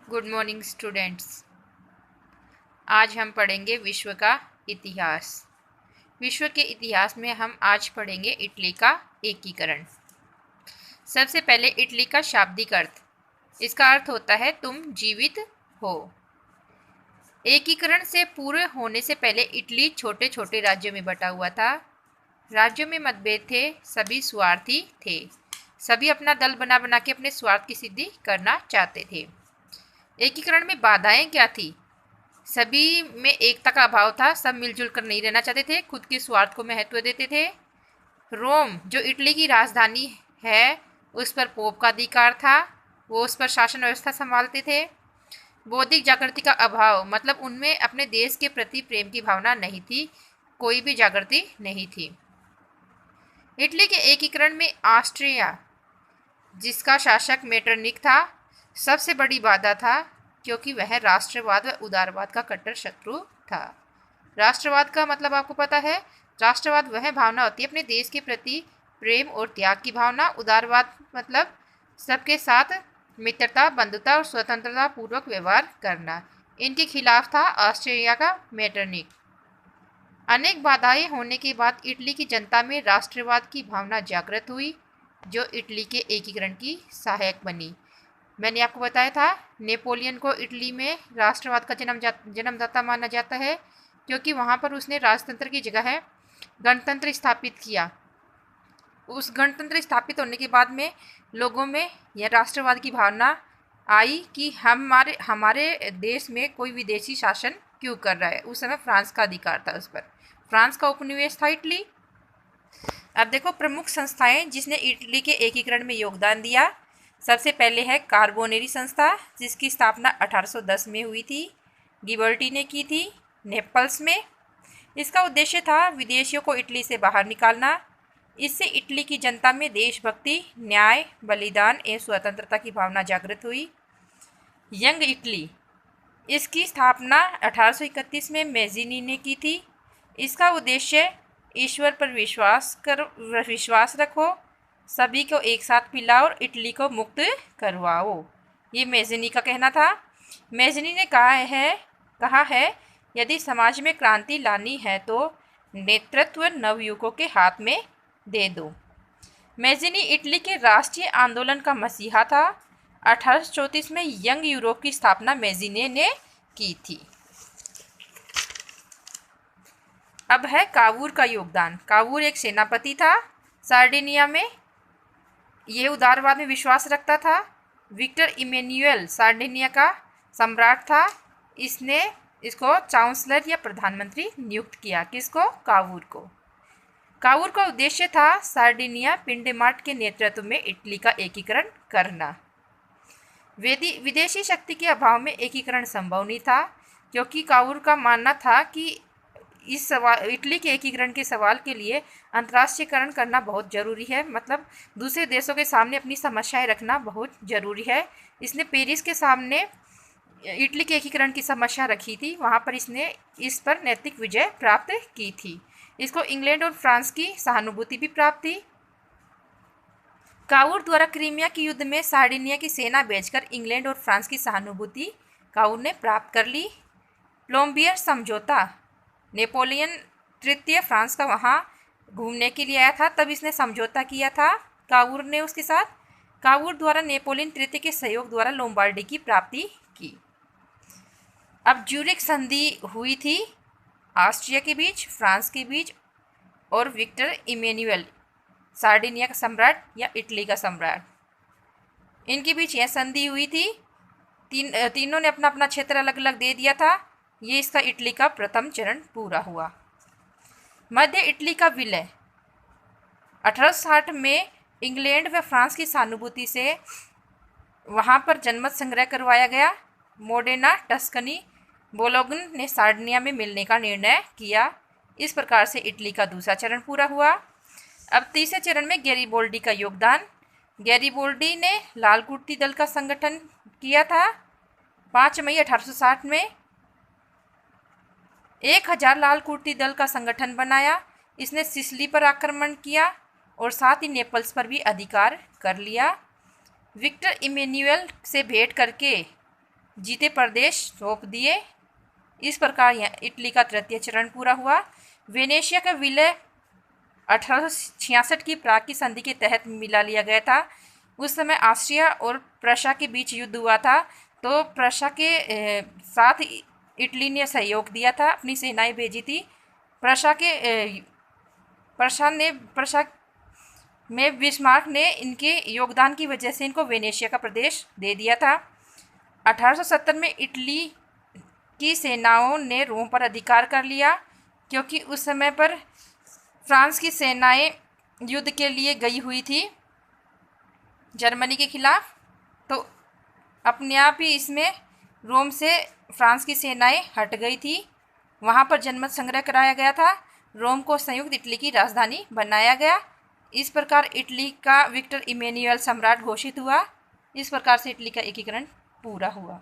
Good morning students. आज हम पढ़ेंगे विश्व का इतिहास। विश्व के इतिहास में हम आज पढ़ेंगे इटली का एकीकरण। सबसे पहले इटली का शाब्दिक अर्थ। इसका अर्थ होता है तुम जीवित हो। एकीकरण से पूरे होने से पहले इटली छोटे छोटे राज्यों में बटा हुआ था। राज्यों में मतभेद थे, सभी स्वार्थी थे, सभी अपना दल बना बना के अपने स्वार्थ की सिद्धि करना चाहते थे। एकीकरण में बाधाएं क्या थी? सभी में एकता का अभाव था, सब मिलजुल कर नहीं रहना चाहते थे, खुद के स्वार्थ को महत्व देते थे। रोम जो इटली की राजधानी है उस पर पोप का अधिकार था, वो उस पर शासन व्यवस्था संभालते थे। बौद्धिक जागृति का अभाव मतलब उनमें अपने देश के प्रति प्रेम की भावना नहीं थी, कोई भी जागृति नहीं थी। इटली के एकीकरण में ऑस्ट्रिया जिसका शासक मेटरनिक था सबसे बड़ी बाधा था, क्योंकि वह राष्ट्रवाद व उदारवाद का कट्टर शत्रु था। राष्ट्रवाद का मतलब आपको पता है, राष्ट्रवाद वह भावना होती है अपने देश के प्रति प्रेम और त्याग की भावना। उदारवाद मतलब सबके साथ मित्रता, बंधुता और स्वतंत्रता पूर्वक व्यवहार करना। इनके खिलाफ था ऑस्ट्रिया का मेटरनिक। अनेक बाधाएं होने के बाद इटली की जनता में राष्ट्रवाद की भावना जागृत हुई, जो इटली के एकीकरण की सहायक बनी। मैंने आपको बताया था नेपोलियन को इटली में राष्ट्रवाद का जन्मदाता माना जाता है, क्योंकि वहाँ पर उसने राजतंत्र की जगह है गणतंत्र स्थापित किया। उस गणतंत्र स्थापित होने के बाद में लोगों में यह राष्ट्रवाद की भावना आई कि हमारे हमारे देश में कोई विदेशी शासन क्यों कर रहा है। उस समय फ्रांस का अधिकार था उस पर। फ्रांस का उपनिवेश था इटली। अब देखो प्रमुख संस्थाएं जिसने इटली के एकीकरण में योगदान दिया। सबसे पहले है कार्बोनेरी संस्था, जिसकी स्थापना 1810 में हुई थी, गिबर्टी ने की थी नेपल्स में। इसका उद्देश्य था विदेशियों को इटली से बाहर निकालना। इससे इटली की जनता में देशभक्ति, न्याय, बलिदान एवं स्वतंत्रता की भावना जागृत हुई। यंग इटली, इसकी स्थापना 1831 में मैज़िनी ने की थी। इसका उद्देश्य ईश्वर पर विश्वास रखो, सभी को एक साथ मिलाओ और इटली को मुक्त करवाओ, ये मैज़िनी का कहना था। मैज़िनी ने कहा है यदि समाज में क्रांति लानी है तो नेतृत्व नवयुवकों के हाथ में दे दो। मैज़िनी इटली के राष्ट्रीय आंदोलन का मसीहा था। 1834 में यंग यूरोप की स्थापना मैज़िनी ने की थी। अब है कावूर का योगदान। कावूर एक सेनापति था सार्डिनिया में। यह उदारवाद में विश्वास रखता था। विक्टर इमेन्युअल सार्डिनिया का सम्राट था। इसने इसको चांसलर या प्रधानमंत्री नियुक्त किया। किसको? कावूर को। कावूर का उद्देश्य था सार्डिनिया पिंडमार्ट के नेतृत्व में इटली का एकीकरण करना। विदेशी शक्ति के अभाव में एकीकरण संभव नहीं था, क्योंकि कावूर का मानना था कि इटली के एकीकरण के सवाल के लिए अंतर्राष्ट्रीयकरण करना बहुत ज़रूरी है, मतलब दूसरे देशों के सामने अपनी समस्याएं रखना बहुत ज़रूरी है। इसने पेरिस के सामने इटली के एकीकरण की समस्या रखी थी, वहाँ पर इसने इस पर नैतिक विजय प्राप्त की थी। इसको इंग्लैंड और फ्रांस की सहानुभूति भी प्राप्त थी। कावूर द्वारा क्रीमिया के युद्ध में सार्डिनिया की सेना भेजकर इंग्लैंड और फ्रांस की सहानुभूति कावूर ने प्राप्त कर ली। प्लोम्बियर समझौता, नेपोलियन तृतीय फ्रांस का वहाँ घूमने के लिए आया था, तब इसने समझौता किया था कावूर ने उसके साथ। कावूर द्वारा नेपोलियन तृतीय के सहयोग द्वारा लोम्बार्डी की प्राप्ति की। अब ज्यूरिख संधि हुई थी ऑस्ट्रिया के बीच, फ्रांस के बीच और विक्टर इमेन्युअल सार्डिनिया का सम्राट या इटली का सम्राट, इनके बीच यह संधि हुई थी। तीनों ने अपना अपना क्षेत्र अलग अलग दे दिया था। ये इसका इटली का प्रथम चरण पूरा हुआ। मध्य इटली का विलय 1860 में इंग्लैंड व फ्रांस की सहानुभूति से वहाँ पर जनमत संग्रह करवाया गया। मोडेना, टस्कनी, बोलोगन ने सार्डिनिया में मिलने का निर्णय किया। इस प्रकार से इटली का दूसरा चरण पूरा हुआ। अब तीसरे चरण में गैरिबोल्डी का योगदान। गैरिबोल्डी ने लाल कुर्ती दल का संगठन किया था। 5 मई 1860 में 1000 लाल कुर्ती दल का संगठन बनाया। इसने सिसिली पर आक्रमण किया और साथ ही नेपल्स पर भी अधिकार कर लिया। विक्टर इमेन्युअल से भेंट करके जीते प्रदेश सौंप दिए। इस प्रकार यह इटली का तृतीय चरण पूरा हुआ। वेनेशिया का विलय 1866 की प्राग की संधि के तहत मिला लिया गया था। उस समय ऑस्ट्रिया और प्रशा के बीच युद्ध हुआ था, तो प्रशा के साथ इटली ने सहयोग दिया था, अपनी सेनाएं भेजी थी। प्रशा में बिस्मार्क ने इनके योगदान की वजह से इनको वेनेशिया का प्रदेश दे दिया था। 1870 में इटली की सेनाओं ने रोम पर अधिकार कर लिया, क्योंकि उस समय पर फ्रांस की सेनाएं युद्ध के लिए गई हुई थी जर्मनी के खिलाफ, तो अपने आप ही इसमें रोम से फ्रांस की सेनाएं हट गई थी। वहाँ पर जनमत संग्रह कराया गया था। रोम को संयुक्त इटली की राजधानी बनाया गया। इस प्रकार इटली का विक्टर इमैनुअल सम्राट घोषित हुआ। इस प्रकार से इटली का एकीकरण पूरा हुआ।